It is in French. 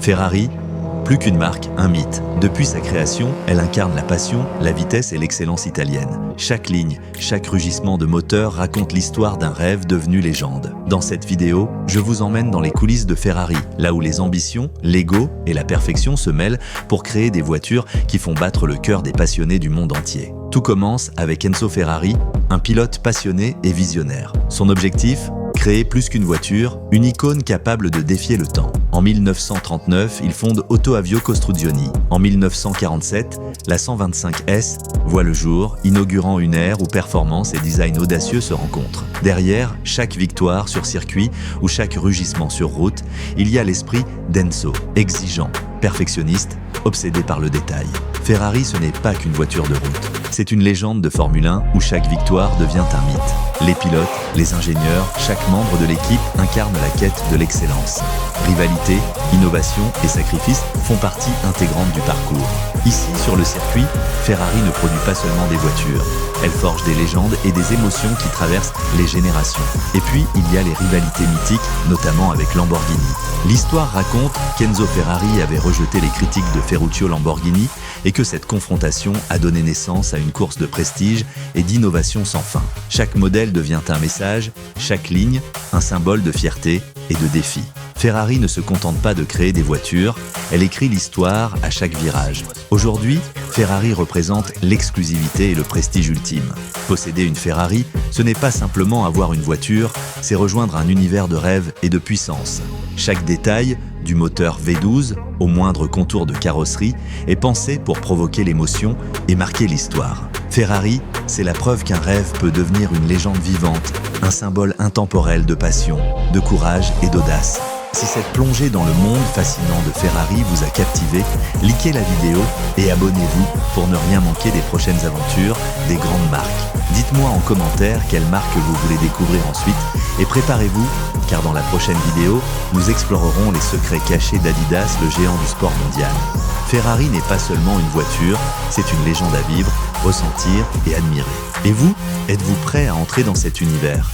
Ferrari, plus qu'une marque, un mythe. Depuis sa création, elle incarne la passion, la vitesse et l'excellence italienne. Chaque ligne, chaque rugissement de moteur raconte l'histoire d'un rêve devenu légende. Dans cette vidéo, je vous emmène dans les coulisses de Ferrari, là où les ambitions, l'ego et la perfection se mêlent pour créer des voitures qui font battre le cœur des passionnés du monde entier. Tout commence avec Enzo Ferrari, un pilote passionné et visionnaire. Son objectif ? Créer plus qu'une voiture, une icône capable de défier le temps. En 1939, il fonde Auto Avio Costruzioni. En 1947, la 125S voit le jour, inaugurant une ère où performance et design audacieux se rencontrent. Derrière chaque victoire sur circuit ou chaque rugissement sur route, il y a l'esprit d'Enzo, exigeant, perfectionniste, obsédé par le détail. Ferrari, ce n'est pas qu'une voiture de route. C'est une légende de Formule 1 où chaque victoire devient un mythe. Les pilotes, les ingénieurs, chaque membre de l'équipe incarne la quête de l'excellence. Rivalité, innovation et sacrifice font partie intégrante du parcours. Ici, sur le circuit, Ferrari ne produit pas seulement des voitures. Elle forge des légendes et des émotions qui traversent les générations. Et puis, il y a les rivalités mythiques, notamment avec Lamborghini. L'histoire raconte qu'Enzo Ferrari avait rejeté les critiques de Ferruccio Lamborghini et que cette confrontation a donné naissance à une course de prestige et d'innovation sans fin. Chaque modèle devient un message, chaque ligne, un symbole de fierté et de défi. Ferrari ne se contente pas de créer des voitures, elle écrit l'histoire à chaque virage. Aujourd'hui, Ferrari représente l'exclusivité et le prestige ultime. Posséder une Ferrari, ce n'est pas simplement avoir une voiture, c'est rejoindre un univers de rêve et de puissance. Chaque détail, du moteur V12 au moindre contour de carrosserie, est pensé pour provoquer l'émotion et marquer l'histoire. Ferrari, c'est la preuve qu'un rêve peut devenir une légende vivante, un symbole intemporel de passion, de courage et d'audace. Si cette plongée dans le monde fascinant de Ferrari vous a captivé, likez la vidéo et abonnez-vous pour ne rien manquer des prochaines aventures des grandes marques. Dites-moi en commentaire quelle marque vous voulez découvrir ensuite et préparez-vous car dans la prochaine vidéo, nous explorerons les secrets cachés d'Adidas, le géant du sport mondial. Ferrari n'est pas seulement une voiture, c'est une légende à vivre, ressentir et admirer. Et vous, êtes-vous prêt à entrer dans cet univers ?